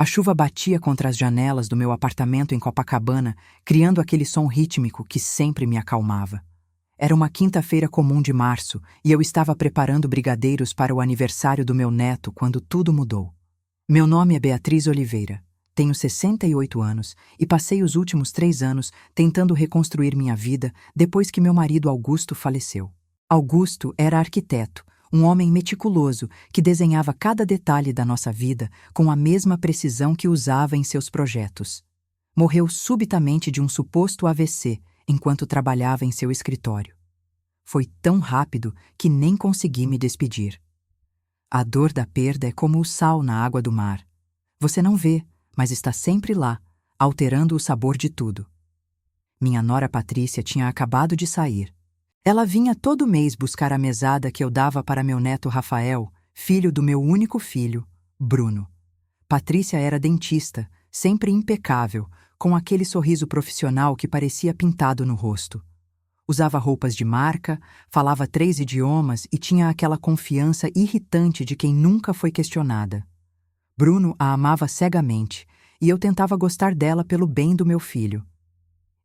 A chuva batia contra as janelas do meu apartamento em Copacabana, criando aquele som rítmico que sempre me acalmava. Era uma quinta-feira comum de março e eu estava preparando brigadeiros para o aniversário do meu neto quando tudo mudou. Meu nome é Beatriz Oliveira. Tenho 68 anos e passei os últimos 3 anos tentando reconstruir minha vida depois que meu marido Augusto faleceu. Augusto era arquiteto, um homem meticuloso que desenhava cada detalhe da nossa vida com a mesma precisão que usava em seus projetos. Morreu subitamente de um suposto AVC enquanto trabalhava em seu escritório. Foi tão rápido que nem consegui me despedir. A dor da perda é como o sal na água do mar. Você não vê, mas está sempre lá, alterando o sabor de tudo. Minha nora Patrícia tinha acabado de sair. Ela vinha todo mês buscar a mesada que eu dava para meu neto Rafael, filho do meu único filho, Bruno. Patrícia era dentista, sempre impecável, com aquele sorriso profissional que parecia pintado no rosto. Usava roupas de marca, falava 3 idiomas e tinha aquela confiança irritante de quem nunca foi questionada. Bruno a amava cegamente, e eu tentava gostar dela pelo bem do meu filho.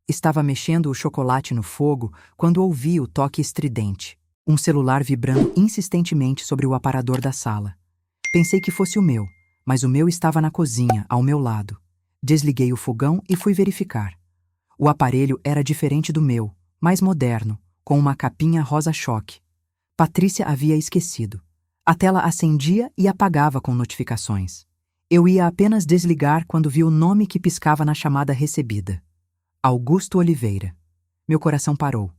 Estava mexendo o chocolate no fogo quando ouvi o toque estridente, um celular vibrando insistentemente sobre o aparador da sala. Pensei que fosse o meu, mas o meu estava na cozinha, ao meu lado. Desliguei o fogão e fui verificar. O aparelho era diferente do meu, mais moderno, com uma capinha rosa-choque. Patrícia havia esquecido. A tela acendia e apagava com notificações. Eu ia apenas desligar quando vi o nome que piscava na chamada recebida. Augusto Oliveira. Meu coração parou.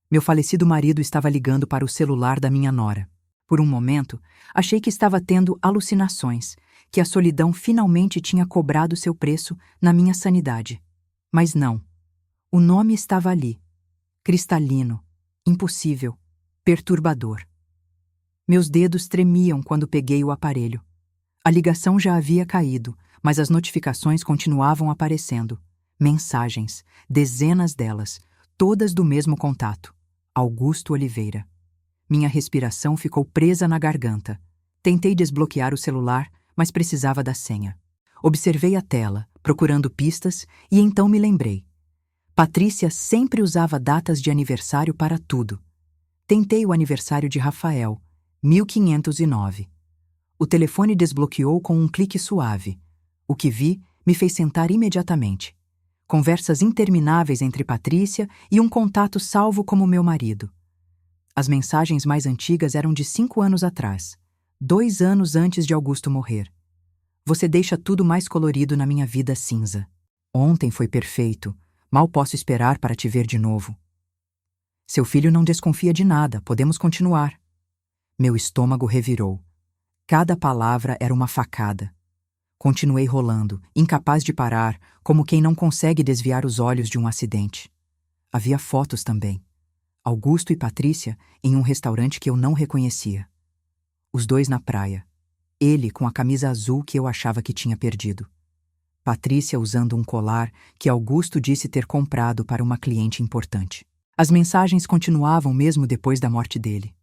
Meu falecido marido estava ligando para o celular da minha nora. Por um momento, achei que estava tendo alucinações, que a solidão finalmente tinha cobrado seu preço na minha sanidade. Mas não. O nome estava ali. Cristalino, impossível, perturbador. Meus dedos tremiam quando peguei o aparelho. A ligação já havia caído, mas as notificações continuavam aparecendo. Mensagens, dezenas delas, todas do mesmo contato. Augusto Oliveira. Minha respiração ficou presa na garganta. Tentei desbloquear o celular, mas precisava da senha. Observei a tela, procurando pistas, e então me lembrei. Patrícia sempre usava datas de aniversário para tudo. Tentei o aniversário de Rafael, 1509. O telefone desbloqueou com um clique suave. O que vi me fez sentar imediatamente. Conversas intermináveis entre Patrícia e um contato salvo como meu marido. As mensagens mais antigas eram de 5 anos atrás, 2 anos antes de Augusto morrer. Você deixa tudo mais colorido na minha vida cinza. Ontem foi perfeito. Mal posso esperar para te ver de novo. Seu filho não desconfia de nada, podemos continuar. Meu estômago revirou. Cada palavra era uma facada. Continuei rolando, incapaz de parar, como quem não consegue desviar os olhos de um acidente. Havia fotos também. Augusto e Patrícia em um restaurante que eu não reconhecia. Os dois na praia. Ele com a camisa azul que eu achava que tinha perdido. Patrícia usando um colar que Augusto disse ter comprado para uma cliente importante. As mensagens continuavam mesmo depois da morte dele.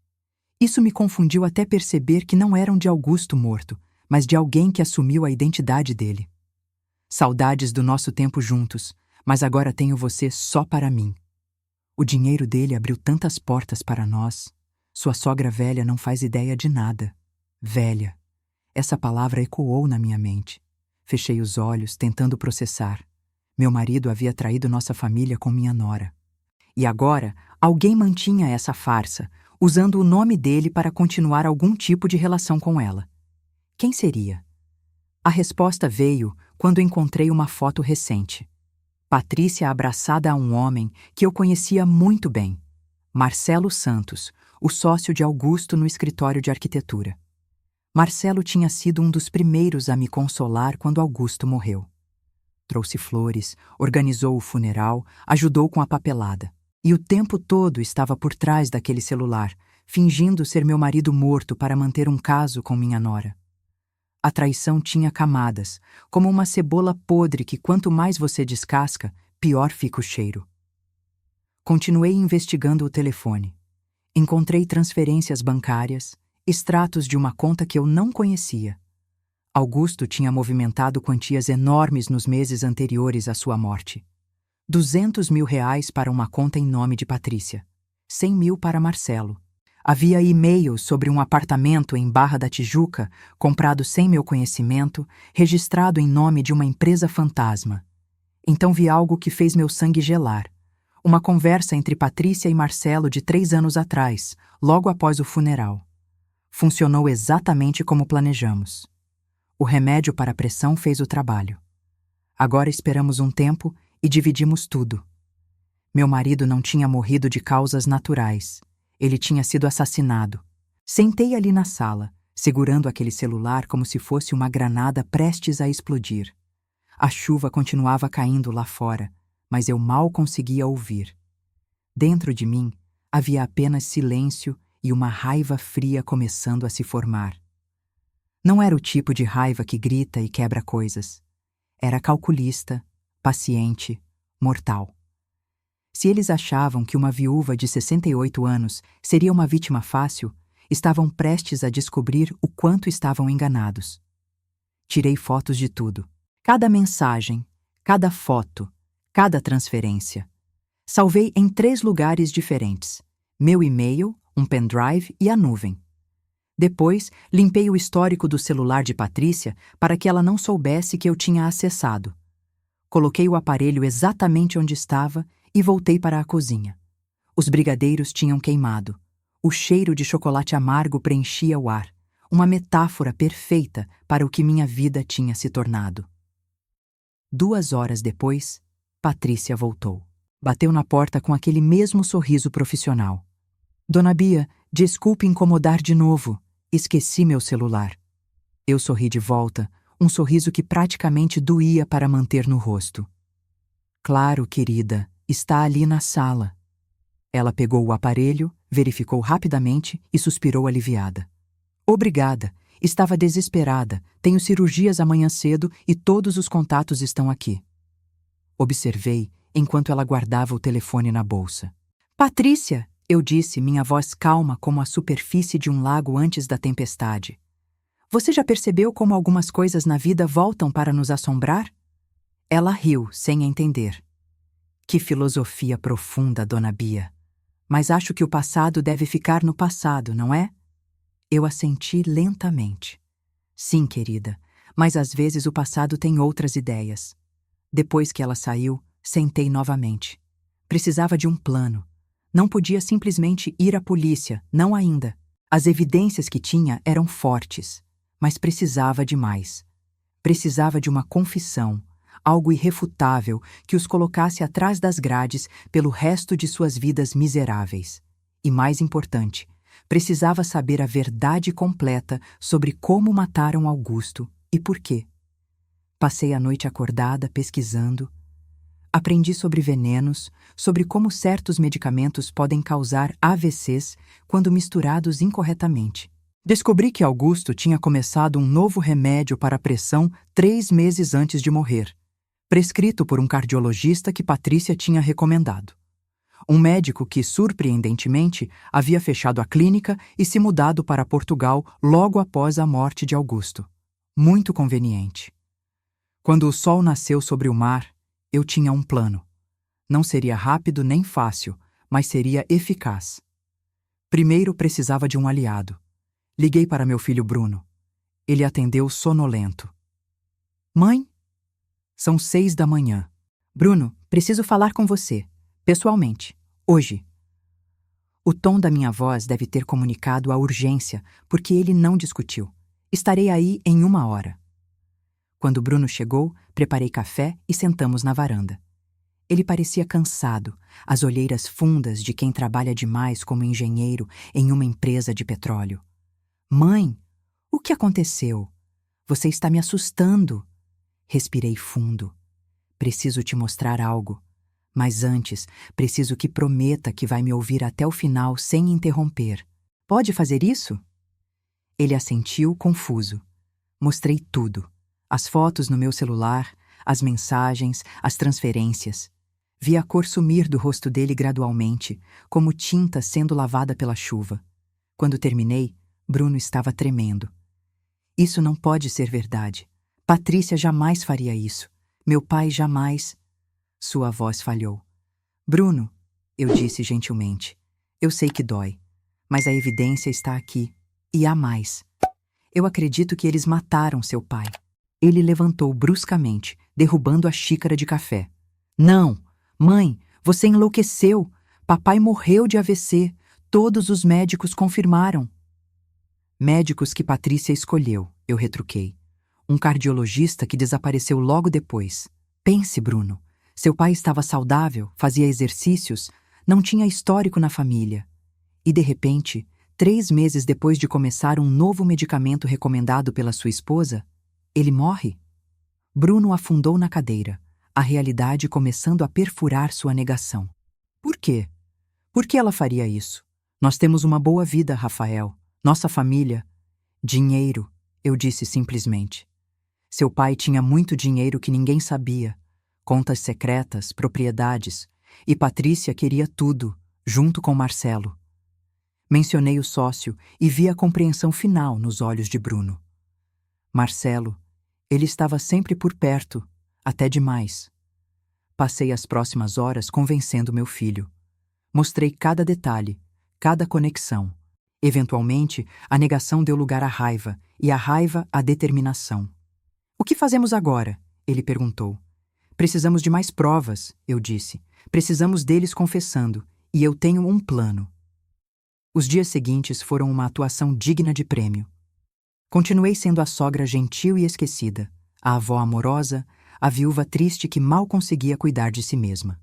Isso me confundiu até perceber que não eram de Augusto morto, mas de alguém que assumiu a identidade dele. Saudades do nosso tempo juntos, mas agora tenho você só para mim. O dinheiro dele abriu tantas portas para nós. Sua sogra velha não faz ideia de nada. Velha. Essa palavra ecoou na minha mente. Fechei os olhos, tentando processar. Meu marido havia traído nossa família com minha nora. E agora, alguém mantinha essa farsa, usando o nome dele para continuar algum tipo de relação com ela. Quem seria? A resposta veio quando encontrei uma foto recente. Patrícia abraçada a um homem que eu conhecia muito bem. Marcelo Santos, o sócio de Augusto no escritório de arquitetura. Marcelo tinha sido um dos primeiros a me consolar quando Augusto morreu. Trouxe flores, organizou o funeral, ajudou com a papelada. E o tempo todo estava por trás daquele celular, fingindo ser meu marido morto para manter um caso com minha nora. A traição tinha camadas, como uma cebola podre que quanto mais você descasca, pior fica o cheiro. Continuei investigando o telefone. Encontrei transferências bancárias, extratos de uma conta que eu não conhecia. Augusto tinha movimentado quantias enormes nos meses anteriores à sua morte. 200 mil reais para uma conta em nome de Patrícia. 100 mil para Marcelo. Havia e-mails sobre um apartamento em Barra da Tijuca, comprado sem meu conhecimento, registrado em nome de uma empresa fantasma. Então vi algo que fez meu sangue gelar. Uma conversa entre Patrícia e Marcelo de 3 anos atrás, logo após o funeral. Funcionou exatamente como planejamos. O remédio para a pressão fez o trabalho. Agora esperamos um tempo e dividimos tudo. Meu marido não tinha morrido de causas naturais. Ele tinha sido assassinado. Sentei ali na sala, segurando aquele celular como se fosse uma granada prestes a explodir. A chuva continuava caindo lá fora, mas eu mal conseguia ouvir. Dentro de mim, havia apenas silêncio e uma raiva fria começando a se formar. Não era o tipo de raiva que grita e quebra coisas. Era calculista, paciente, mortal. Se eles achavam que uma viúva de 68 anos seria uma vítima fácil, estavam prestes a descobrir o quanto estavam enganados. Tirei fotos de tudo. Cada mensagem, cada foto, cada transferência. Salvei em 3 lugares diferentes: meu e-mail, um pendrive e a nuvem. Depois, limpei o histórico do celular de Patrícia para que ela não soubesse que eu tinha acessado. Coloquei o aparelho exatamente onde estava e voltei para a cozinha. Os brigadeiros tinham queimado. O cheiro de chocolate amargo preenchia o ar, uma metáfora perfeita para o que minha vida tinha se tornado. 2 horas depois, Patrícia voltou. Bateu na porta com aquele mesmo sorriso profissional. Dona Bia, desculpe incomodar de novo. Esqueci meu celular. Eu sorri de volta, um sorriso que praticamente doía para manter no rosto. Claro, querida, está ali na sala. Ela pegou o aparelho, verificou rapidamente e suspirou aliviada. Obrigada, estava desesperada, tenho cirurgias amanhã cedo e todos os contatos estão aqui. Observei enquanto ela guardava o telefone na bolsa. Patrícia, eu disse, minha voz calma como a superfície de um lago antes da tempestade. Você já percebeu como algumas coisas na vida voltam para nos assombrar? Ela riu, sem entender. Que filosofia profunda, Dona Bia. Mas acho que o passado deve ficar no passado, não é? Eu assenti lentamente. Sim, querida, mas às vezes o passado tem outras ideias. Depois que ela saiu, sentei novamente. Precisava de um plano. Não podia simplesmente ir à polícia, não ainda. As evidências que tinha eram fortes, mas precisava de mais. Precisava de uma confissão, algo irrefutável que os colocasse atrás das grades pelo resto de suas vidas miseráveis. E mais importante, precisava saber a verdade completa sobre como mataram Augusto e por quê. Passei a noite acordada pesquisando. Aprendi sobre venenos, sobre como certos medicamentos podem causar AVCs quando misturados incorretamente. Descobri que Augusto tinha começado um novo remédio para a pressão 3 meses antes de morrer, prescrito por um cardiologista que Patrícia tinha recomendado. Um médico que, surpreendentemente, havia fechado a clínica e se mudado para Portugal logo após a morte de Augusto. Muito conveniente. Quando o sol nasceu sobre o mar, eu tinha um plano. Não seria rápido nem fácil, mas seria eficaz. Primeiro precisava de um aliado. Liguei para meu filho Bruno. Ele atendeu sonolento. Mãe? São 6 da manhã. Bruno, preciso falar com você. Pessoalmente. Hoje. O tom da minha voz deve ter comunicado a urgência, porque ele não discutiu. Estarei aí em 1 hora. Quando Bruno chegou, preparei café e sentamos na varanda. Ele parecia cansado, as olheiras fundas de quem trabalha demais como engenheiro em uma empresa de petróleo. Mãe, o que aconteceu? Você está me assustando. Respirei fundo. Preciso te mostrar algo. Mas antes, preciso que prometa que vai me ouvir até o final sem interromper. Pode fazer isso? Ele assentiu, confuso. Mostrei tudo. As fotos no meu celular, as mensagens, as transferências. Vi a cor sumir do rosto dele gradualmente, como tinta sendo lavada pela chuva. Quando terminei, Bruno estava tremendo. Isso não pode ser verdade. Patrícia jamais faria isso. Meu pai jamais. Sua voz falhou. Bruno, eu disse gentilmente. Eu sei que dói, mas a evidência está aqui. E há mais. Eu acredito que eles mataram seu pai. Ele levantou bruscamente, derrubando a xícara de café. Não! Mãe, você enlouqueceu! Papai morreu de AVC. Todos os médicos confirmaram. Médicos que Patrícia escolheu, eu retruquei. Um cardiologista que desapareceu logo depois. Pense, Bruno. Seu pai estava saudável, fazia exercícios, não tinha histórico na família. E, de repente, 3 meses depois de começar um novo medicamento recomendado pela sua esposa, ele morre? Bruno afundou na cadeira, a realidade começando a perfurar sua negação. Por quê? Por que ela faria isso? Nós temos uma boa vida, Rafael. Nossa família. Dinheiro, eu disse simplesmente. Seu pai tinha muito dinheiro que ninguém sabia. Contas secretas, propriedades. E Patrícia queria tudo, junto com Marcelo. Mencionei o sócio e vi a compreensão final nos olhos de Bruno. Marcelo, ele estava sempre por perto, até demais. Passei as próximas horas convencendo meu filho. Mostrei cada detalhe, cada conexão. Eventualmente, a negação deu lugar à raiva, e a raiva à determinação. O que fazemos agora? Ele perguntou. Precisamos de mais provas, eu disse. Precisamos deles confessando, e eu tenho um plano. Os dias seguintes foram uma atuação digna de prêmio. Continuei sendo a sogra gentil e esquecida, a avó amorosa, a viúva triste que mal conseguia cuidar de si mesma.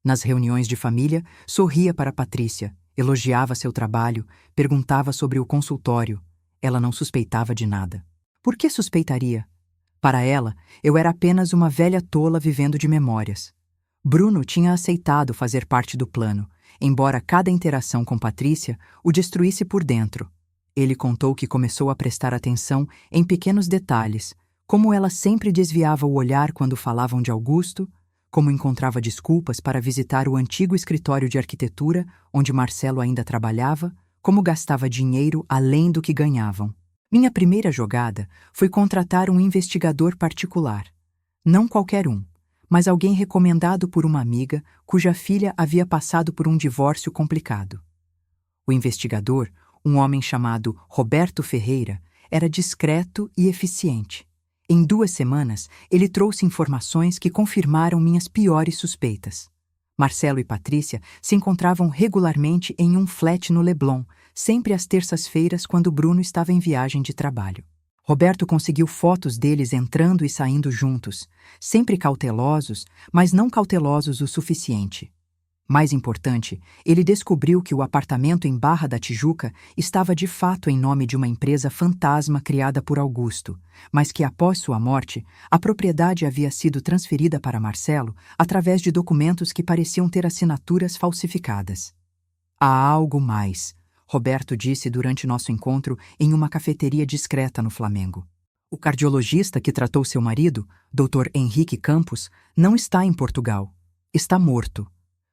Nas reuniões de família, sorria para Patrícia, elogiava seu trabalho, perguntava sobre o consultório. Ela não suspeitava de nada. Por que suspeitaria? Para ela, eu era apenas uma velha tola vivendo de memórias. Bruno tinha aceitado fazer parte do plano, embora cada interação com Patrícia o destruísse por dentro. Ele contou que começou a prestar atenção em pequenos detalhes, como ela sempre desviava o olhar quando falavam de Augusto, como encontrava desculpas para visitar o antigo escritório de arquitetura onde Marcelo ainda trabalhava, como gastava dinheiro além do que ganhavam. Minha primeira jogada foi contratar um investigador particular. Não qualquer um, mas alguém recomendado por uma amiga cuja filha havia passado por um divórcio complicado. O investigador, um homem chamado Roberto Ferreira, era discreto e eficiente. Em 2 semanas, ele trouxe informações que confirmaram minhas piores suspeitas. Marcelo e Patrícia se encontravam regularmente em um flat no Leblon, sempre às terças-feiras quando Bruno estava em viagem de trabalho. Roberto conseguiu fotos deles entrando e saindo juntos, sempre cautelosos, mas não cautelosos o suficiente. Mais importante, ele descobriu que o apartamento em Barra da Tijuca estava de fato em nome de uma empresa fantasma criada por Augusto, mas que após sua morte, a propriedade havia sido transferida para Marcelo através de documentos que pareciam ter assinaturas falsificadas. Há algo mais, Roberto disse durante nosso encontro em uma cafeteria discreta no Flamengo. O cardiologista que tratou seu marido, Dr. Henrique Campos, não está em Portugal. Está morto.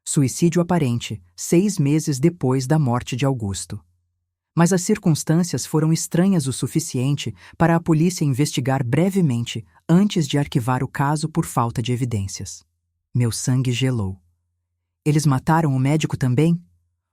Suicídio aparente, 6 meses depois da morte de Augusto. Mas as circunstâncias foram estranhas o suficiente para a polícia investigar brevemente antes de arquivar o caso por falta de evidências. Meu sangue gelou. Eles mataram o médico também?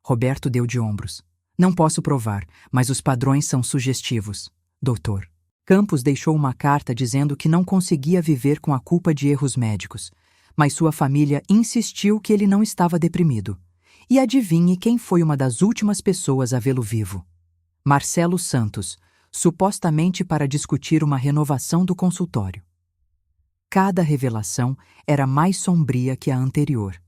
Roberto deu de ombros. Não posso provar, mas os padrões são sugestivos, doutor. Campos deixou uma carta dizendo que não conseguia viver com a culpa de erros médicos, mas sua família insistiu que ele não estava deprimido. E adivinhe quem foi uma das últimas pessoas a vê-lo vivo? Marcelo Santos, supostamente para discutir uma renovação do consultório. Cada revelação era mais sombria que a anterior.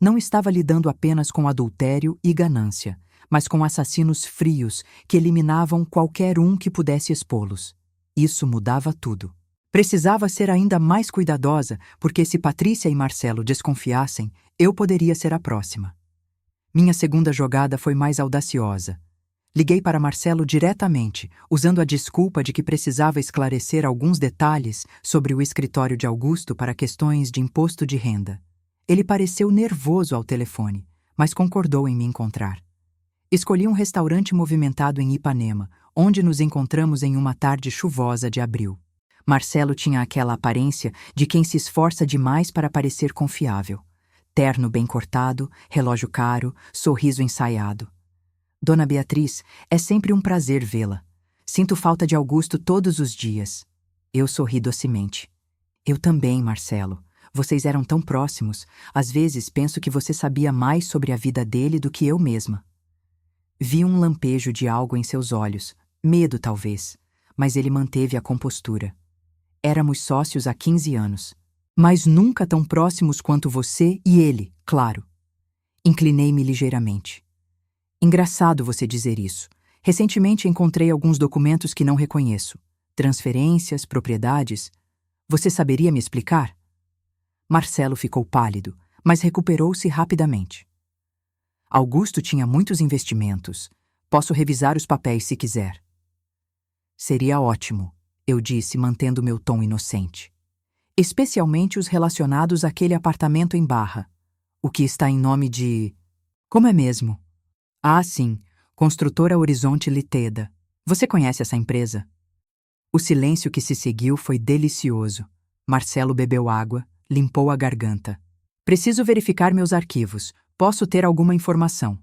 Não estava lidando apenas com adultério e ganância, mas com assassinos frios que eliminavam qualquer um que pudesse expô-los. Isso mudava tudo. Precisava ser ainda mais cuidadosa, porque se Patrícia e Marcelo desconfiassem, eu poderia ser a próxima. Minha segunda jogada foi mais audaciosa. Liguei para Marcelo diretamente, usando a desculpa de que precisava esclarecer alguns detalhes sobre o escritório de Augusto para questões de imposto de renda. Ele pareceu nervoso ao telefone, mas concordou em me encontrar. Escolhi um restaurante movimentado em Ipanema, onde nos encontramos em uma tarde chuvosa de abril. Marcelo tinha aquela aparência de quem se esforça demais para parecer confiável. Terno bem cortado, relógio caro, sorriso ensaiado. Dona Beatriz, é sempre um prazer vê-la. Sinto falta de Augusto todos os dias. Eu sorri docemente. Eu também, Marcelo. Vocês eram tão próximos. Às vezes penso que você sabia mais sobre a vida dele do que eu mesma. Vi um lampejo de algo em seus olhos, medo talvez, mas ele manteve a compostura. Éramos sócios há 15 anos, mas nunca tão próximos quanto você e ele, claro. Inclinei-me ligeiramente. Engraçado você dizer isso. Recentemente encontrei alguns documentos que não reconheço. Transferências, propriedades. Você saberia me explicar? Marcelo ficou pálido, mas recuperou-se rapidamente. Augusto tinha muitos investimentos. Posso revisar os papéis se quiser. Seria ótimo, eu disse, mantendo meu tom inocente. Especialmente os relacionados àquele apartamento em Barra. O que está em nome de... Como é mesmo? Ah, sim. Construtora Horizonte Liteda. Você conhece essa empresa? O silêncio que se seguiu foi delicioso. Marcelo bebeu água, limpou a garganta. Preciso verificar meus arquivos. Posso ter alguma informação?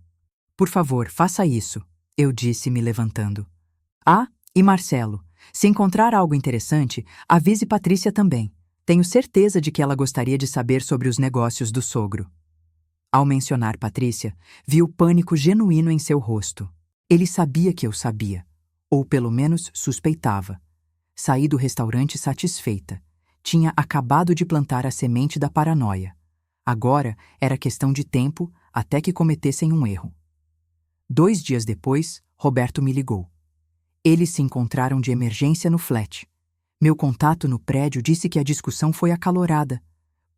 Por favor, faça isso, eu disse, me levantando. Ah, e Marcelo, se encontrar algo interessante, avise Patrícia também. Tenho certeza de que ela gostaria de saber sobre os negócios do sogro. Ao mencionar Patrícia, vi o pânico genuíno em seu rosto. Ele sabia que eu sabia, ou pelo menos suspeitava. Saí do restaurante satisfeita. Tinha acabado de plantar a semente da paranoia. Agora era questão de tempo até que cometessem um erro. 2 dias depois, Roberto me ligou. Eles se encontraram de emergência no flat. Meu contato no prédio disse que a discussão foi acalorada.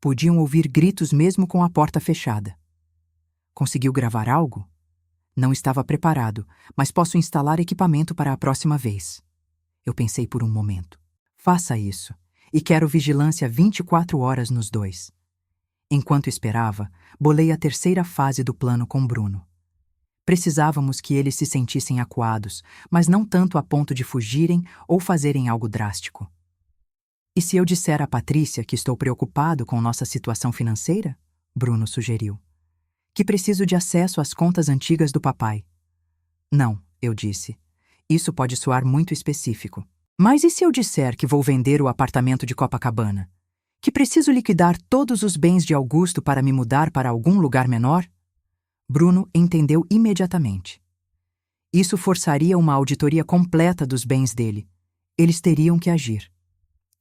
Podiam ouvir gritos mesmo com a porta fechada. Conseguiu gravar algo? Não estava preparado, mas posso instalar equipamento para a próxima vez. Eu pensei por um momento. Faça isso. E quero vigilância 24 horas nos dois. Enquanto esperava, bolei a terceira fase do plano com Bruno. Precisávamos que eles se sentissem acuados, mas não tanto a ponto de fugirem ou fazerem algo drástico. E se eu disser a Patrícia que estou preocupado com nossa situação financeira? Bruno sugeriu. Que preciso de acesso às contas antigas do papai. Não, eu disse. Isso pode soar muito específico. Mas e se eu disser que vou vender o apartamento de Copacabana? Que preciso liquidar todos os bens de Augusto para me mudar para algum lugar menor? Bruno entendeu imediatamente. Isso forçaria uma auditoria completa dos bens dele. Eles teriam que agir.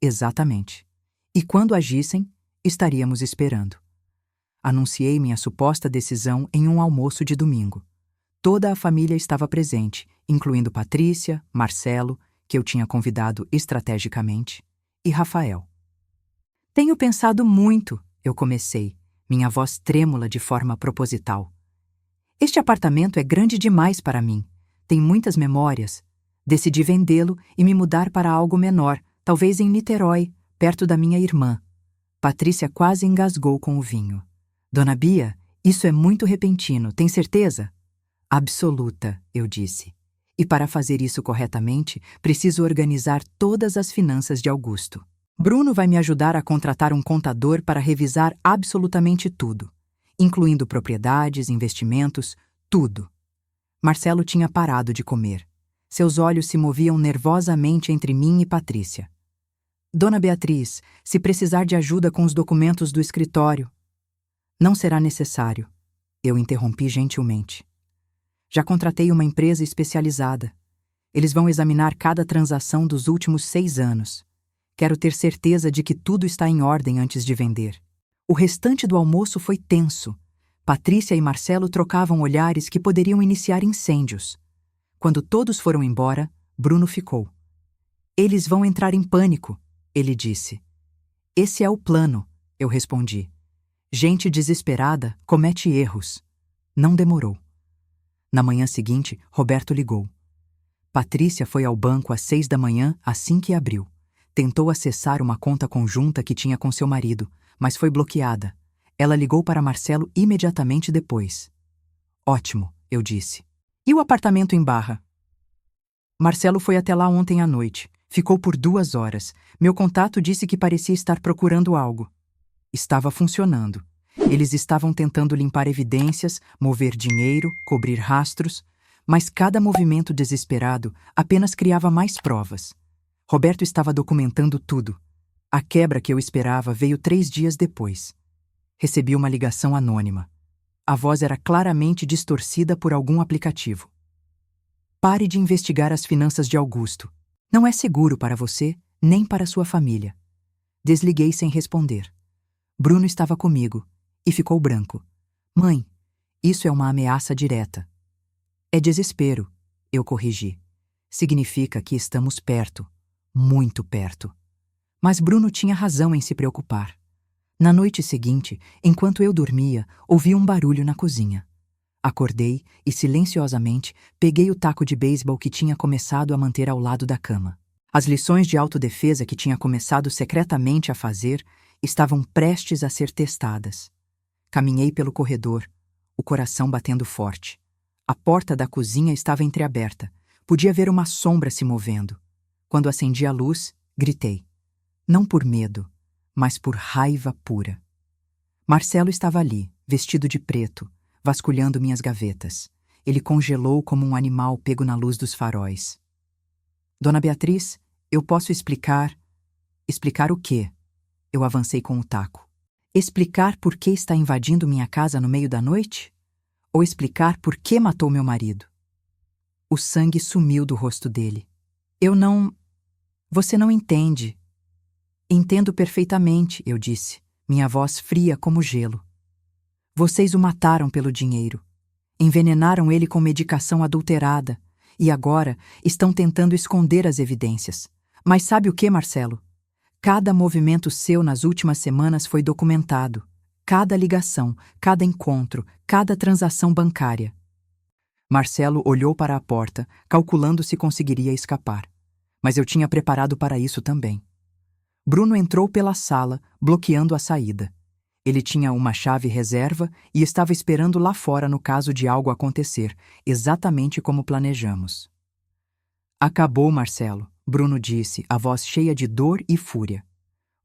Exatamente. E quando agissem, estaríamos esperando. Anunciei minha suposta decisão em um almoço de domingo. Toda a família estava presente, incluindo Patrícia, Marcelo, que eu tinha convidado estrategicamente, e Rafael. Tenho pensado muito, eu comecei, minha voz trêmula de forma proposital. Este apartamento é grande demais para mim. Tem muitas memórias. Decidi vendê-lo e me mudar para algo menor, talvez em Niterói, perto da minha irmã. Patrícia quase engasgou com o vinho. Dona Bia, isso é muito repentino, tem certeza? Absoluta, eu disse. E para fazer isso corretamente, preciso organizar todas as finanças de Augusto. Bruno vai me ajudar a contratar um contador para revisar absolutamente tudo, incluindo propriedades, investimentos, tudo. Marcelo tinha parado de comer. Seus olhos se moviam nervosamente entre mim e Patrícia. Dona Beatriz, se precisar de ajuda com os documentos do escritório... Não será necessário. Eu interrompi gentilmente. Já contratei uma empresa especializada. Eles vão examinar cada transação dos últimos 6 anos. Quero ter certeza de que tudo está em ordem antes de vender. O restante do almoço foi tenso. Patrícia e Marcelo trocavam olhares que poderiam iniciar incêndios. Quando todos foram embora, Bruno ficou. Eles vão entrar em pânico, ele disse. Esse é o plano, eu respondi. Gente desesperada comete erros. Não demorou. Na manhã seguinte, Roberto ligou. Patrícia foi ao banco às 6 da manhã assim que abriu. Tentou acessar uma conta conjunta que tinha com seu marido, mas foi bloqueada. Ela ligou para Marcelo imediatamente depois. Ótimo, eu disse. E o apartamento em Barra? Marcelo foi até lá ontem à noite. Ficou por 2 horas. Meu contato disse que parecia estar procurando algo. Estava funcionando. Eles estavam tentando limpar evidências, mover dinheiro, cobrir rastros, mas cada movimento desesperado apenas criava mais provas. Roberto estava documentando tudo. A quebra que eu esperava veio 3 dias depois. Recebi uma ligação anônima. A voz era claramente distorcida por algum aplicativo. Pare de investigar as finanças de Augusto. Não é seguro para você, nem para sua família. Desliguei sem responder. Bruno estava comigo e ficou branco. Mãe, isso é uma ameaça direta. É desespero, eu corrigi. Significa que estamos perto, muito perto. Mas Bruno tinha razão em se preocupar. Na noite seguinte, enquanto eu dormia, ouvi um barulho na cozinha. Acordei e, silenciosamente, peguei o taco de beisebol que tinha começado a manter ao lado da cama. As lições de autodefesa que tinha começado secretamente a fazer estavam prestes a ser testadas. Caminhei pelo corredor, o coração batendo forte. A porta da cozinha estava entreaberta. Podia ver uma sombra se movendo. Quando acendi a luz, gritei. Não por medo, mas por raiva pura. Marcelo estava ali, vestido de preto, vasculhando minhas gavetas. Ele congelou como um animal pego na luz dos faróis. Dona Beatriz, eu posso explicar... Explicar o quê? Eu avancei com o taco. Explicar por que está invadindo minha casa no meio da noite? Ou explicar por que matou meu marido? O sangue sumiu do rosto dele. Eu não... Você não entende. Entendo perfeitamente, eu disse, minha voz fria como gelo. Vocês o mataram pelo dinheiro. Envenenaram ele com medicação adulterada e agora estão tentando esconder as evidências. Mas sabe o que, Marcelo? Cada movimento seu nas últimas semanas foi documentado. Cada ligação, cada encontro, cada transação bancária. Marcelo olhou para a porta, calculando se conseguiria escapar. Mas eu tinha preparado para isso também. Bruno entrou pela sala, bloqueando a saída. Ele tinha uma chave reserva e estava esperando lá fora no caso de algo acontecer, exatamente como planejamos. Acabou, Marcelo, Bruno disse, a voz cheia de dor e fúria.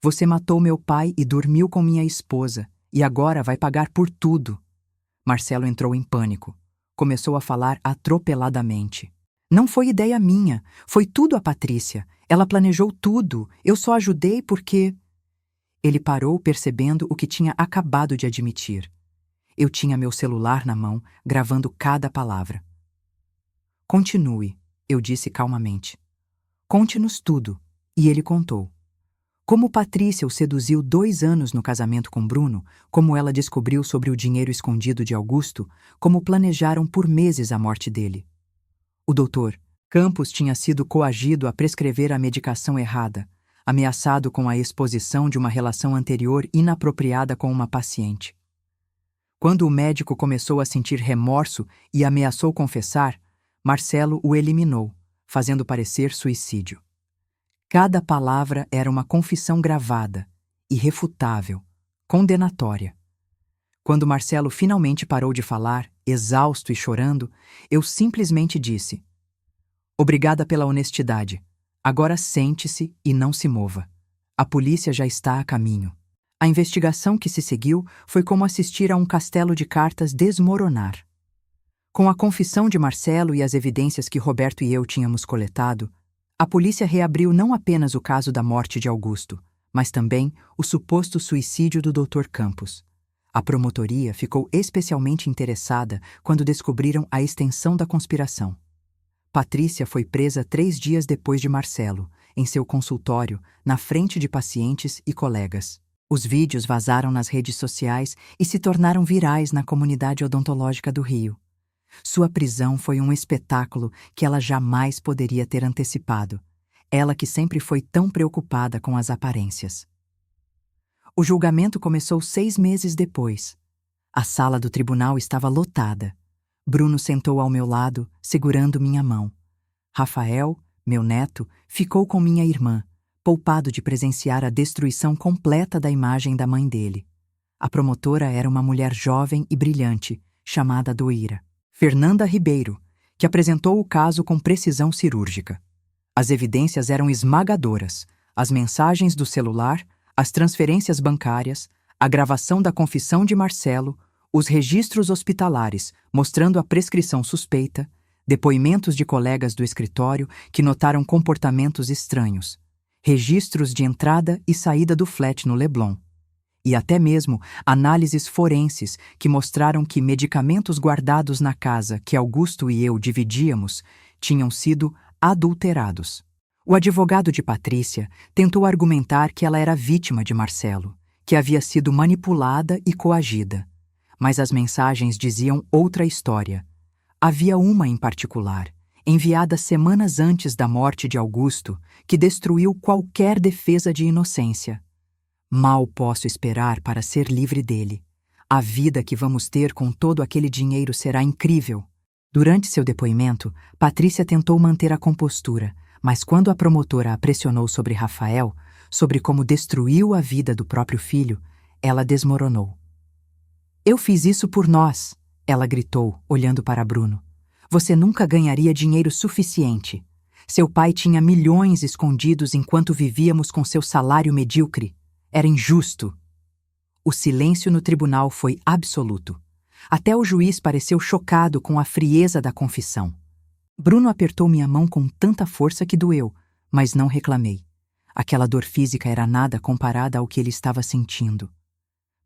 Você matou meu pai e dormiu com minha esposa, e agora vai pagar por tudo. Marcelo entrou em pânico. Começou a falar atropeladamente. Não foi ideia minha, foi tudo a Patrícia. Ela planejou tudo, eu só ajudei porque... Ele parou percebendo o que tinha acabado de admitir. Eu tinha meu celular na mão, gravando cada palavra. Continue, eu disse calmamente. Conte-nos tudo, e ele contou. Como Patrícia o seduziu 2 anos no casamento com Bruno, como ela descobriu sobre o dinheiro escondido de Augusto, como planejaram por meses a morte dele. O doutor Campos tinha sido coagido a prescrever a medicação errada, ameaçado com a exposição de uma relação anterior inapropriada com uma paciente. Quando o médico começou a sentir remorso e ameaçou confessar, Marcelo o eliminou, fazendo parecer suicídio. Cada palavra era uma confissão gravada, irrefutável, condenatória. Quando Marcelo finalmente parou de falar, exausto e chorando, eu simplesmente disse: Obrigada pela honestidade. Agora sente-se e não se mova. A polícia já está a caminho. A investigação que se seguiu foi como assistir a um castelo de cartas desmoronar. Com a confissão de Marcelo e as evidências que Roberto e eu tínhamos coletado, a polícia reabriu não apenas o caso da morte de Augusto, mas também o suposto suicídio do Dr. Campos. A promotoria ficou especialmente interessada quando descobriram a extensão da conspiração. Patrícia foi presa 3 dias depois de Marcelo, em seu consultório, na frente de pacientes e colegas. Os vídeos vazaram nas redes sociais e se tornaram virais na comunidade odontológica do Rio. Sua prisão foi um espetáculo que ela jamais poderia ter antecipado, ela que sempre foi tão preocupada com as aparências. O julgamento começou 6 meses depois. A sala do tribunal estava lotada. Bruno sentou ao meu lado, segurando minha mão. Rafael, meu neto, ficou com minha irmã, poupado de presenciar a destruição completa da imagem da mãe dele. A promotora era uma mulher jovem e brilhante, chamada Doira. Fernanda Ribeiro, que apresentou o caso com precisão cirúrgica. As evidências eram esmagadoras: as mensagens do celular, as transferências bancárias, a gravação da confissão de Marcelo, os registros hospitalares mostrando a prescrição suspeita, depoimentos de colegas do escritório que notaram comportamentos estranhos, registros de entrada e saída do flat no Leblon, e até mesmo análises forenses que mostraram que medicamentos guardados na casa que Augusto e eu dividíamos tinham sido adulterados. O advogado de Patrícia tentou argumentar que ela era vítima de Marcelo, que havia sido manipulada e coagida. Mas as mensagens diziam outra história. Havia uma em particular, enviada semanas antes da morte de Augusto, que destruiu qualquer defesa de inocência. Mal posso esperar para ser livre dele. A vida que vamos ter com todo aquele dinheiro será incrível. Durante seu depoimento, Patrícia tentou manter a compostura, mas quando a promotora a pressionou sobre Rafael, sobre como destruiu a vida do próprio filho, ela desmoronou. "Eu fiz isso por nós", ela gritou, olhando para Bruno. "Você nunca ganharia dinheiro suficiente. Seu pai tinha milhões escondidos enquanto vivíamos com seu salário medíocre. Era injusto." O silêncio no tribunal foi absoluto. Até o juiz pareceu chocado com a frieza da confissão. Bruno apertou minha mão com tanta força que doeu, mas não reclamei. Aquela dor física era nada comparada ao que ele estava sentindo.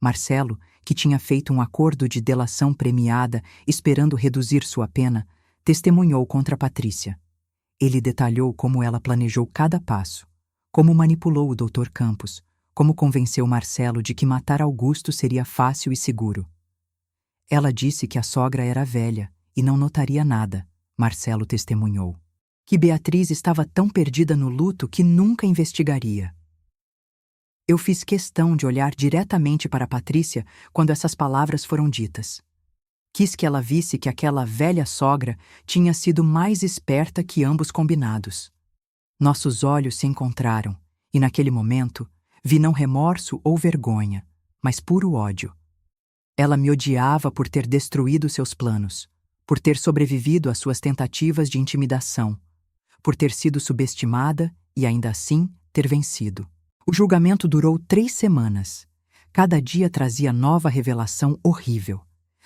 Marcelo, que tinha feito um acordo de delação premiada esperando reduzir sua pena, testemunhou contra Patrícia. Ele detalhou como ela planejou cada passo, como manipulou o Dr. Campos, como convenceu Marcelo de que matar Augusto seria fácil e seguro. Ela disse que a sogra era velha e não notaria nada, Marcelo testemunhou. Que Beatriz estava tão perdida no luto que nunca investigaria. Eu fiz questão de olhar diretamente para Patrícia quando essas palavras foram ditas. Quis que ela visse que aquela velha sogra tinha sido mais esperta que ambos combinados. Nossos olhos se encontraram, e naquele momento vi não remorso ou vergonha, mas puro ódio. Ela me odiava por ter destruído seus planos, por ter sobrevivido às suas tentativas de intimidação, por ter sido subestimada e ainda assim ter vencido. O julgamento durou 3 semanas. Cada dia trazia nova revelação horrível.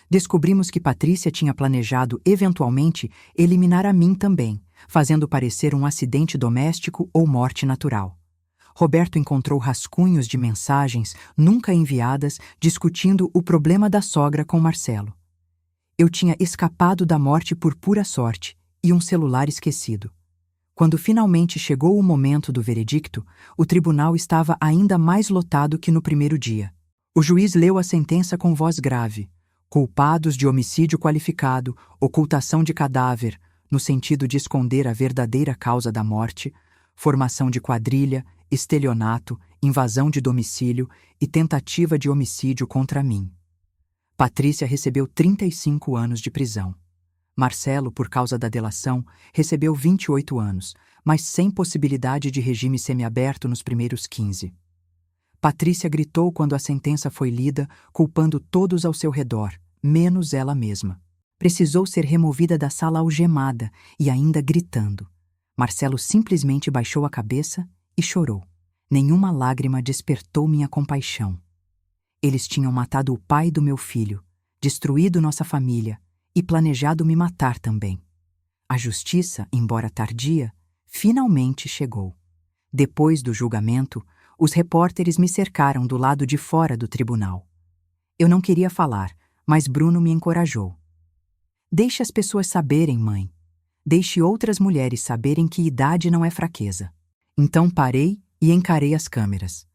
Descobrimos que Patrícia tinha planejado, eventualmente, eliminar a mim também, fazendo parecer um acidente doméstico ou morte natural. Roberto encontrou rascunhos de mensagens nunca enviadas discutindo o problema da sogra com Marcelo. Eu tinha escapado da morte por pura sorte e um celular esquecido. Quando finalmente chegou o momento do veredicto, o tribunal estava ainda mais lotado que no primeiro dia. O juiz leu a sentença com voz grave: culpados de homicídio qualificado, ocultação de cadáver, no sentido de esconder a verdadeira causa da morte, formação de quadrilha, estelionato, invasão de domicílio e tentativa de homicídio contra mim. Patrícia recebeu 35 anos de prisão. Marcelo, por causa da delação, recebeu 28 anos, mas sem possibilidade de regime semiaberto nos primeiros 15. Patrícia gritou quando a sentença foi lida, culpando todos ao seu redor, menos ela mesma. Precisou ser removida da sala algemada e ainda gritando. Marcelo simplesmente baixou a cabeça e chorou. Nenhuma lágrima despertou minha compaixão. Eles tinham matado o pai do meu filho, destruído nossa família e planejado me matar também. A justiça, embora tardia, finalmente chegou. Depois do julgamento, os repórteres me cercaram do lado de fora do tribunal. Eu não queria falar, mas Bruno me encorajou. "Deixe as pessoas saberem, mãe. Deixe outras mulheres saberem que idade não é fraqueza." Então parei e encarei as câmeras.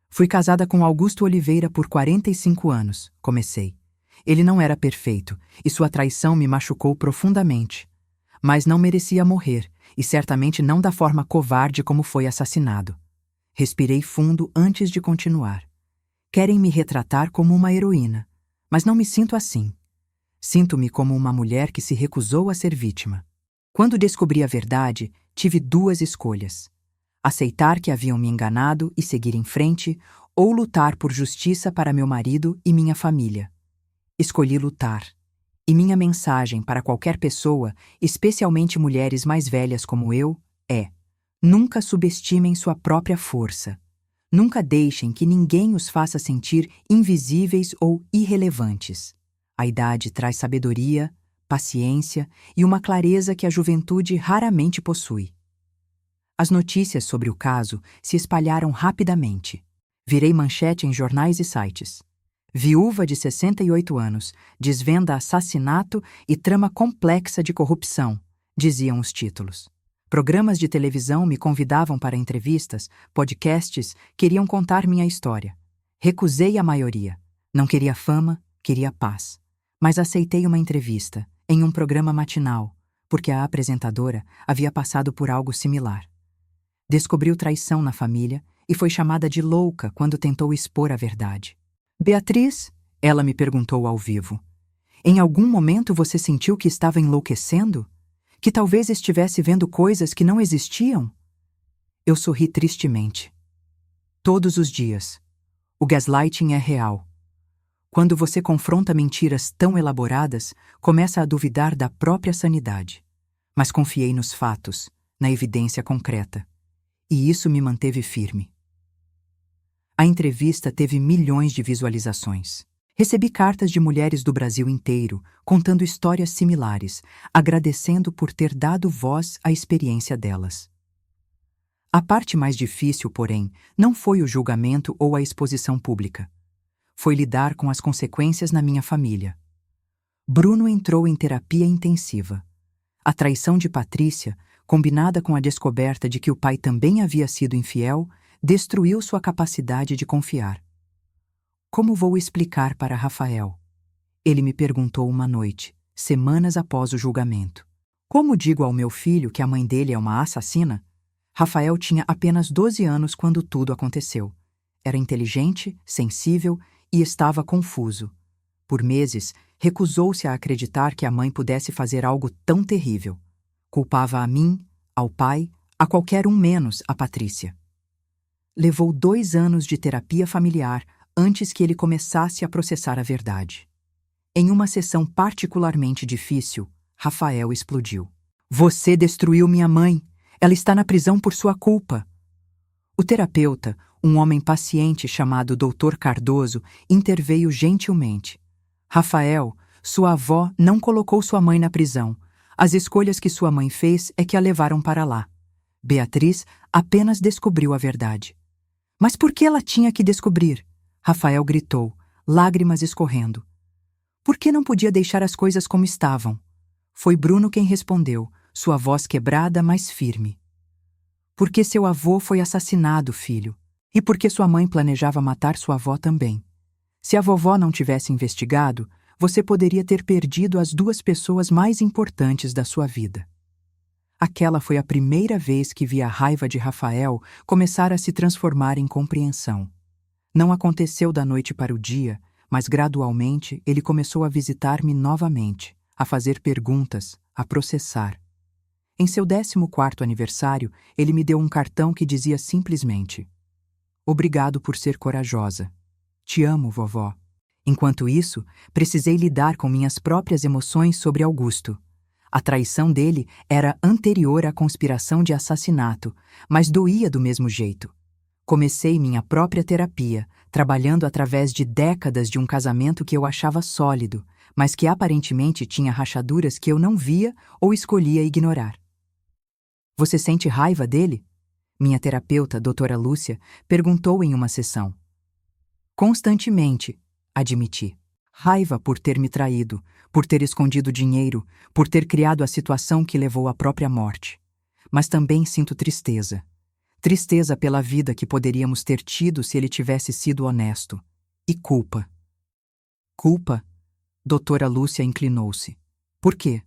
"Fui casada com Augusto Oliveira por 45 anos, comecei. Ele não era perfeito, e sua traição me machucou profundamente. Mas não merecia morrer, e certamente não da forma covarde como foi assassinado. Respirei fundo antes de continuar. Querem me retratar como uma heroína, mas não me sinto assim. Sinto-me como uma mulher que se recusou a ser vítima. Quando descobri a verdade, tive 2 escolhas: aceitar que haviam me enganado e seguir em frente, ou lutar por justiça para meu marido e minha família. Escolhi lutar. E minha mensagem para qualquer pessoa, especialmente mulheres mais velhas como eu, é: nunca subestimem sua própria força. Nunca deixem que ninguém os faça sentir invisíveis ou irrelevantes. A idade traz sabedoria, paciência e uma clareza que a juventude raramente possui. As notícias sobre o caso se espalharam rapidamente. Virei manchete em jornais e sites. Viúva de 68 anos, desvenda assassinato e trama complexa de corrupção, diziam os títulos. Programas de televisão me convidavam para entrevistas, podcasts queriam contar minha história. Recusei a maioria. Não queria fama, queria paz. Mas aceitei uma entrevista, em um programa matinal, porque a apresentadora havia passado por algo similar. Descobriu traição na família e foi chamada de louca quando tentou expor a verdade. Beatriz, ela me perguntou ao vivo, em algum momento você sentiu que estava enlouquecendo? Que talvez estivesse vendo coisas que não existiam? Eu sorri tristemente. Todos os dias. O gaslighting é real. Quando você confronta mentiras tão elaboradas, começa a duvidar da própria sanidade. Mas confiei nos fatos, na evidência concreta. E isso me manteve firme. A entrevista teve milhões de visualizações. Recebi cartas de mulheres do Brasil inteiro, contando histórias similares, agradecendo por ter dado voz à experiência delas. A parte mais difícil, porém, não foi o julgamento ou a exposição pública. Foi lidar com as consequências na minha família. Bruno entrou em terapia intensiva. A traição de Patrícia, combinada com a descoberta de que o pai também havia sido infiel, destruiu sua capacidade de confiar. Como vou explicar para Rafael? Ele me perguntou uma noite, semanas após o julgamento. Como digo ao meu filho que a mãe dele é uma assassina? Rafael tinha apenas 12 anos quando tudo aconteceu. Era inteligente, sensível e estava confuso. Por meses, recusou-se a acreditar que a mãe pudesse fazer algo tão terrível. Culpava a mim, ao pai, a qualquer um menos a Patrícia. Levou 2 anos de terapia familiar antes que ele começasse a processar a verdade. Em uma sessão particularmente difícil, Rafael explodiu. Você destruiu minha mãe. Ela está na prisão por sua culpa. O terapeuta, um homem paciente chamado Dr. Cardoso, interveio gentilmente. Rafael, sua avó não colocou sua mãe na prisão. As escolhas que sua mãe fez é que a levaram para lá. Beatriz apenas descobriu a verdade. Mas por que ela tinha que descobrir? Rafael gritou, lágrimas escorrendo. Por que não podia deixar as coisas como estavam? Foi Bruno quem respondeu, sua voz quebrada, mas firme. Porque seu avô foi assassinado, filho. E porque sua mãe planejava matar sua avó também. Se a vovó não tivesse investigado, você poderia ter perdido as 2 pessoas mais importantes da sua vida. Aquela foi a primeira vez que vi a raiva de Rafael começar a se transformar em compreensão. Não aconteceu da noite para o dia, mas gradualmente ele começou a visitar-me novamente, a fazer perguntas, a processar. Em seu 14º aniversário, ele me deu um cartão que dizia simplesmente: Obrigado por ser corajosa. Te amo, vovó. Enquanto isso, precisei lidar com minhas próprias emoções sobre Augusto. A traição dele era anterior à conspiração de assassinato, mas doía do mesmo jeito. Comecei minha própria terapia, trabalhando através de décadas de um casamento que eu achava sólido, mas que aparentemente tinha rachaduras que eu não via ou escolhia ignorar. Você sente raiva dele? Minha terapeuta, doutora Lúcia, perguntou em uma sessão. Constantemente, admiti. Raiva por ter me traído, por ter escondido dinheiro, por ter criado a situação que levou à própria morte. Mas também sinto tristeza. Tristeza pela vida que poderíamos ter tido se ele tivesse sido honesto. E culpa. Culpa? Doutora Lúcia inclinou-se. Por quê?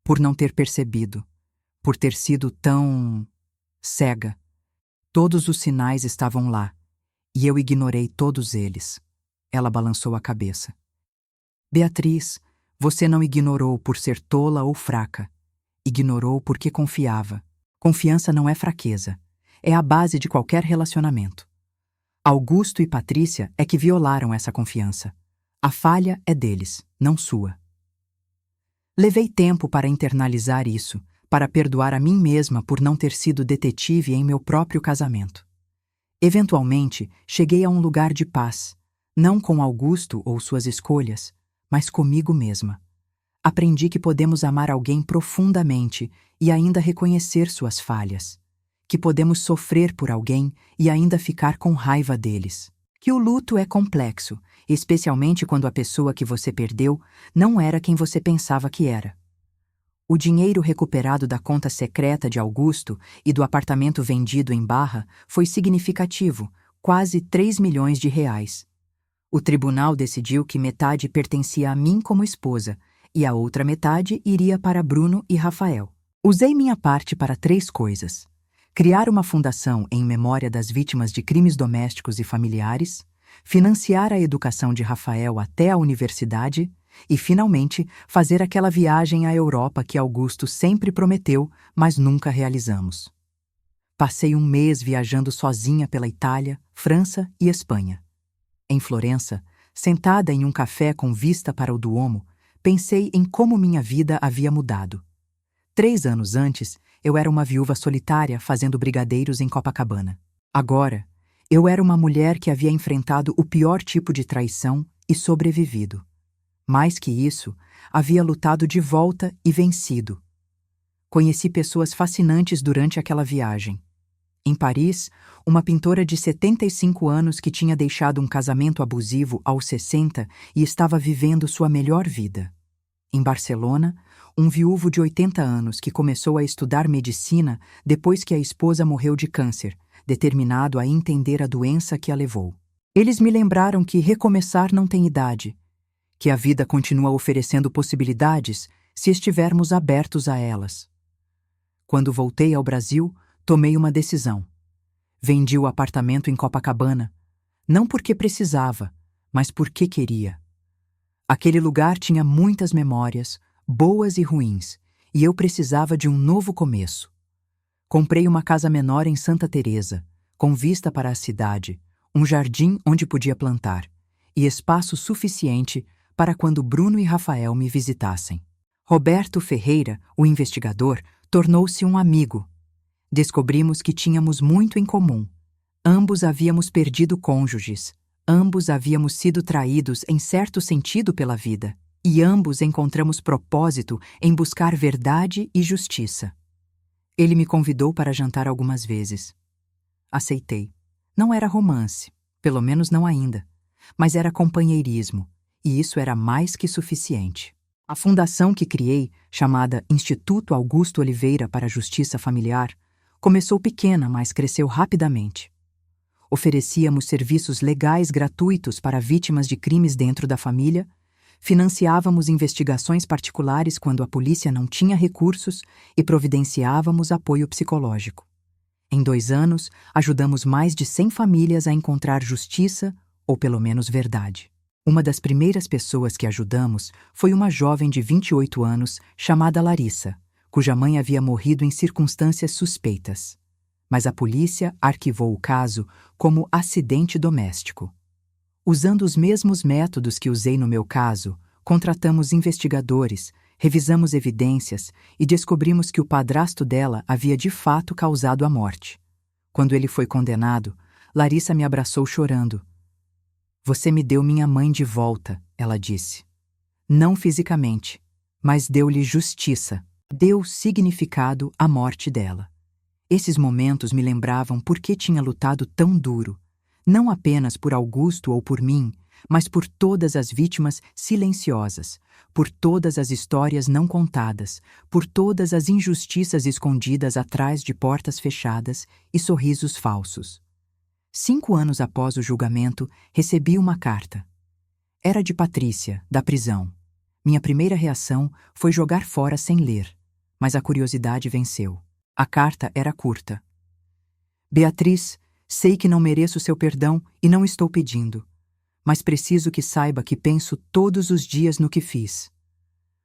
Por não ter percebido. Por ter sido tão... cega. Todos os sinais estavam lá, e eu ignorei todos eles. Ela balançou a cabeça. Beatriz, você não ignorou por ser tola ou fraca. Ignorou porque confiava. Confiança não é fraqueza. É a base de qualquer relacionamento. Augusto e Patrícia é que violaram essa confiança. A falha é deles, não sua. Levei tempo para internalizar isso, para perdoar a mim mesma por não ter sido detetive em meu próprio casamento. Eventualmente, cheguei a um lugar de paz, não com Augusto ou suas escolhas, mas comigo mesma. Aprendi que podemos amar alguém profundamente e ainda reconhecer suas falhas. Que podemos sofrer por alguém e ainda ficar com raiva deles. Que o luto é complexo, especialmente quando a pessoa que você perdeu não era quem você pensava que era. O dinheiro recuperado da conta secreta de Augusto e do apartamento vendido em Barra foi significativo, quase 3 milhões de reais. O tribunal decidiu que metade pertencia a mim como esposa e a outra metade iria para Bruno e Rafael. Usei minha parte para 3 coisas: criar uma fundação em memória das vítimas de crimes domésticos e familiares, financiar a educação de Rafael até a universidade e, finalmente, fazer aquela viagem à Europa que Augusto sempre prometeu, mas nunca realizamos. Passei um mês viajando sozinha pela Itália, França e Espanha. Em Florença, sentada em um café com vista para o Duomo, pensei em como minha vida havia mudado. 3 anos antes, eu era uma viúva solitária fazendo brigadeiros em Copacabana. Agora, eu era uma mulher que havia enfrentado o pior tipo de traição e sobrevivido. Mais que isso, havia lutado de volta e vencido. Conheci pessoas fascinantes durante aquela viagem. Em Paris, uma pintora de 75 anos que tinha deixado um casamento abusivo aos 60 e estava vivendo sua melhor vida. Em Barcelona, um viúvo de 80 anos que começou a estudar medicina depois que a esposa morreu de câncer, determinado a entender a doença que a levou. Eles me lembraram que recomeçar não tem idade, que a vida continua oferecendo possibilidades se estivermos abertos a elas. Quando voltei ao Brasil, tomei uma decisão. Vendi o apartamento em Copacabana, não porque precisava, mas porque queria. Aquele lugar tinha muitas memórias, boas e ruins, e eu precisava de um novo começo. Comprei uma casa menor em Santa Teresa, com vista para a cidade, um jardim onde podia plantar, e espaço suficiente para quando Bruno e Rafael me visitassem. Roberto Ferreira, o investigador, tornou-se um amigo. Descobrimos que tínhamos muito em comum. Ambos havíamos perdido cônjuges, ambos havíamos sido traídos em certo sentido pela vida, e ambos encontramos propósito em buscar verdade e justiça. Ele me convidou para jantar algumas vezes. Aceitei. Não era romance, pelo menos não ainda, mas era companheirismo, e isso era mais que suficiente. A fundação que criei, chamada Instituto Augusto Oliveira para a Justiça Familiar, começou pequena, mas cresceu rapidamente. Oferecíamos serviços legais gratuitos para vítimas de crimes dentro da família, financiávamos investigações particulares quando a polícia não tinha recursos e providenciávamos apoio psicológico. Em 2 anos, ajudamos mais de 100 famílias a encontrar justiça, ou pelo menos verdade. Uma das primeiras pessoas que ajudamos foi uma jovem de 28 anos chamada Larissa, cuja mãe havia morrido em circunstâncias suspeitas. Mas a polícia arquivou o caso como acidente doméstico. Usando os mesmos métodos que usei no meu caso, contratamos investigadores, revisamos evidências e descobrimos que o padrasto dela havia de fato causado a morte. Quando ele foi condenado, Larissa me abraçou chorando. "Você me deu minha mãe de volta", ela disse. Não fisicamente, mas deu-lhe justiça, deu significado à morte dela. Esses momentos me lembravam por que tinha lutado tão duro, não apenas por Augusto ou por mim, mas por todas as vítimas silenciosas, por todas as histórias não contadas, por todas as injustiças escondidas atrás de portas fechadas e sorrisos falsos. 5 anos após o julgamento, recebi uma carta. Era de Patrícia, da prisão. Minha primeira reação foi jogar fora sem ler, mas a curiosidade venceu. A carta era curta. "Beatriz, sei que não mereço seu perdão e não estou pedindo, mas preciso que saiba que penso todos os dias no que fiz.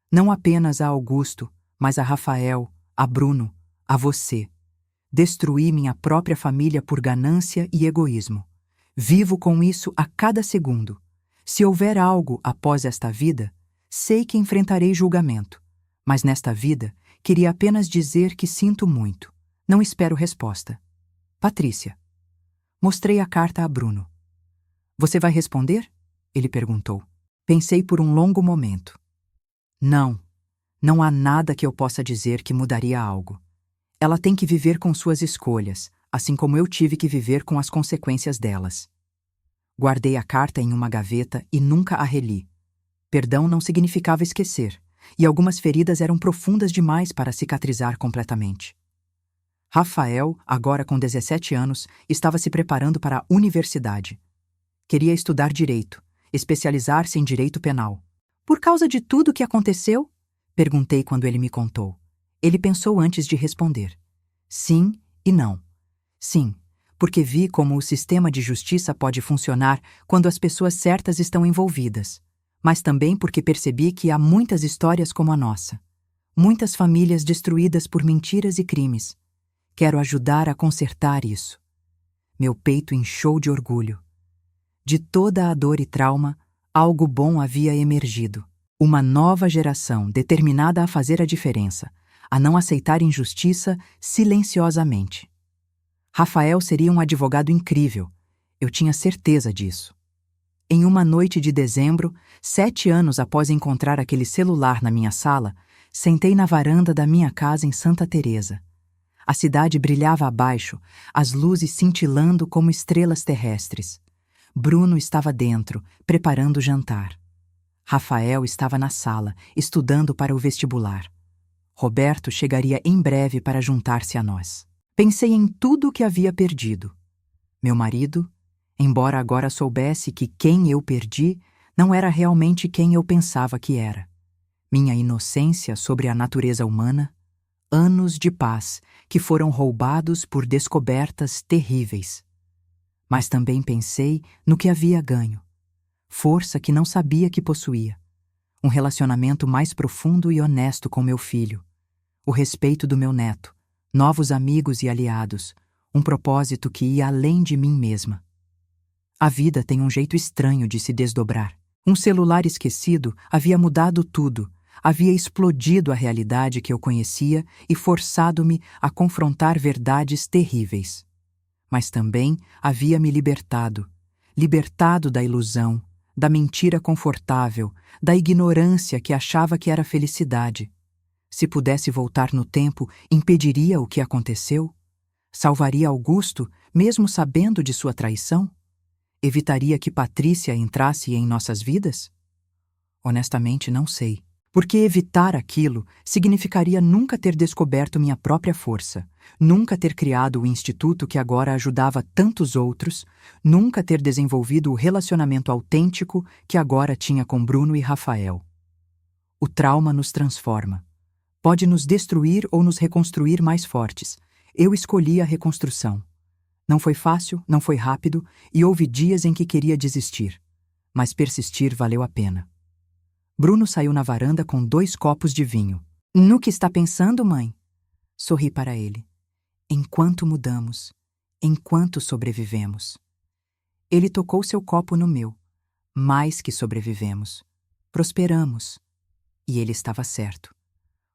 Não apenas a Augusto, mas a Rafael, a Bruno, a você. Destruí minha própria família por ganância e egoísmo. Vivo com isso a cada segundo. Se houver algo após esta vida, sei que enfrentarei julgamento, Mas nesta vida, queria apenas dizer que sinto muito. Não espero resposta. Patrícia. Mostrei a carta a Bruno. Você vai responder? Ele perguntou. Pensei por um longo momento. Não. Não há nada que eu possa dizer que mudaria algo. Ela tem que viver com suas escolhas, assim como eu tive que viver com as consequências delas. Guardei a carta em uma gaveta e nunca a reli. Perdão não significava esquecer, e algumas feridas eram profundas demais para cicatrizar completamente. Rafael, agora com 17 anos, estava se preparando para a universidade. Queria estudar direito, especializar-se em direito penal. Por causa de tudo o que aconteceu? Perguntei quando ele me contou. Ele pensou antes de responder. Sim e não. Sim, porque vi como o sistema de justiça pode funcionar quando as pessoas certas estão envolvidas, mas também porque percebi que há muitas histórias como a nossa. Muitas famílias destruídas por mentiras e crimes. Quero ajudar a consertar isso. Meu peito inchou de orgulho. De toda a dor e trauma, algo bom havia emergido. Uma nova geração determinada a fazer a diferença, a não aceitar injustiça silenciosamente. Rafael seria um advogado incrível. Eu tinha certeza disso. Em uma noite de dezembro, 7 anos após encontrar aquele celular na minha sala, sentei na varanda da minha casa em Santa Teresa. A cidade brilhava abaixo, as luzes cintilando como estrelas terrestres. Bruno estava dentro, preparando o jantar. Rafael estava na sala, estudando para o vestibular. Roberto chegaria em breve para juntar-se a nós. Pensei em tudo o que havia perdido. Meu marido, embora agora soubesse que quem eu perdi não era realmente quem eu pensava que era. Minha inocência sobre a natureza humana, anos de paz que foram roubados por descobertas terríveis. Mas também pensei no que havia ganho. Força que não sabia que possuía. Um relacionamento mais profundo e honesto com meu filho. O respeito do meu neto. Novos amigos e aliados. Um propósito que ia além de mim mesma. A vida tem um jeito estranho de se desdobrar. Um celular esquecido havia mudado tudo. Havia explodido a realidade que eu conhecia e forçado-me a confrontar verdades terríveis. Mas também havia me libertado da ilusão, da mentira confortável, da ignorância que achava que era felicidade. Se pudesse voltar no tempo, impediria o que aconteceu? Salvaria Augusto, mesmo sabendo de sua traição? Evitaria que Patrícia entrasse em nossas vidas? Honestamente, não sei. Porque evitar aquilo significaria nunca ter descoberto minha própria força, nunca ter criado o instituto que agora ajudava tantos outros, nunca ter desenvolvido o relacionamento autêntico que agora tinha com Bruno e Rafael. O trauma nos transforma. Pode nos destruir ou nos reconstruir mais fortes. Eu escolhi a reconstrução. Não foi fácil, não foi rápido, e houve dias em que queria desistir. Mas persistir valeu a pena. Bruno saiu na varanda com 2 copos de vinho. No que está pensando, mãe? Sorri para ele. Enquanto mudamos, enquanto sobrevivemos. Ele tocou seu copo no meu. Mais que sobrevivemos. Prosperamos. E ele estava certo.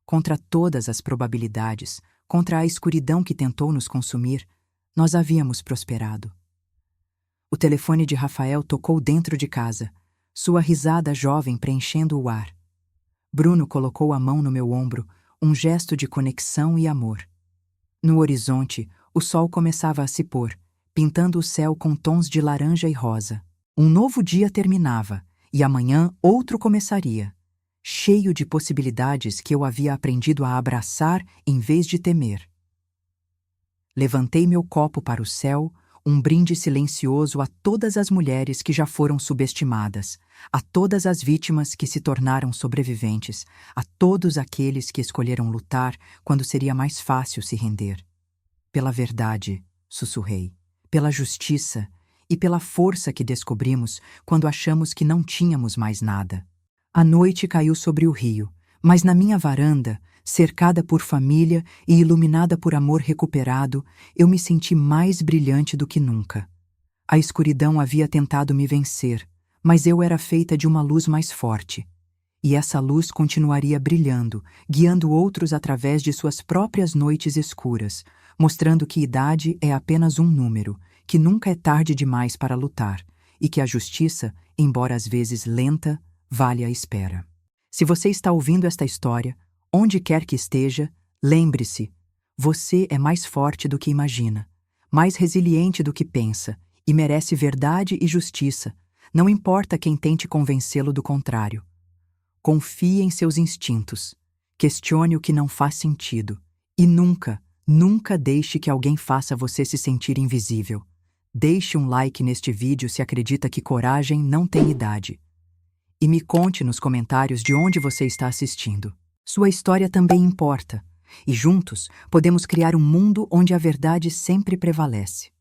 Contra todas as probabilidades, contra a escuridão que tentou nos consumir, nós havíamos prosperado. O telefone de Rafael tocou dentro de casa. Sua risada jovem preenchendo o ar. Bruno colocou a mão no meu ombro, um gesto de conexão e amor. No horizonte, o sol começava a se pôr, pintando o céu com tons de laranja e rosa. Um novo dia terminava, e amanhã outro começaria, cheio de possibilidades que eu havia aprendido a abraçar em vez de temer. Levantei meu copo para o céu, um brinde silencioso a todas as mulheres que já foram subestimadas, a todas as vítimas que se tornaram sobreviventes, a todos aqueles que escolheram lutar quando seria mais fácil se render. Pela verdade, sussurrei, pela justiça e pela força que descobrimos quando achamos que não tínhamos mais nada. A noite caiu sobre o rio, mas na minha varanda, cercada por família e iluminada por amor recuperado, eu me senti mais brilhante do que nunca. A escuridão havia tentado me vencer, mas eu era feita de uma luz mais forte. E essa luz continuaria brilhando, guiando outros através de suas próprias noites escuras, mostrando que idade é apenas um número, que nunca é tarde demais para lutar, e que a justiça, embora às vezes lenta, vale a espera. Se você está ouvindo esta história, onde quer que esteja, lembre-se, você é mais forte do que imagina, mais resiliente do que pensa, e merece verdade e justiça, não importa quem tente convencê-lo do contrário. Confie em seus instintos, questione o que não faz sentido, e nunca, nunca deixe que alguém faça você se sentir invisível. Deixe um like neste vídeo se acredita que coragem não tem idade. E me conte nos comentários de onde você está assistindo. Sua história também importa, e juntos podemos criar um mundo onde a verdade sempre prevalece.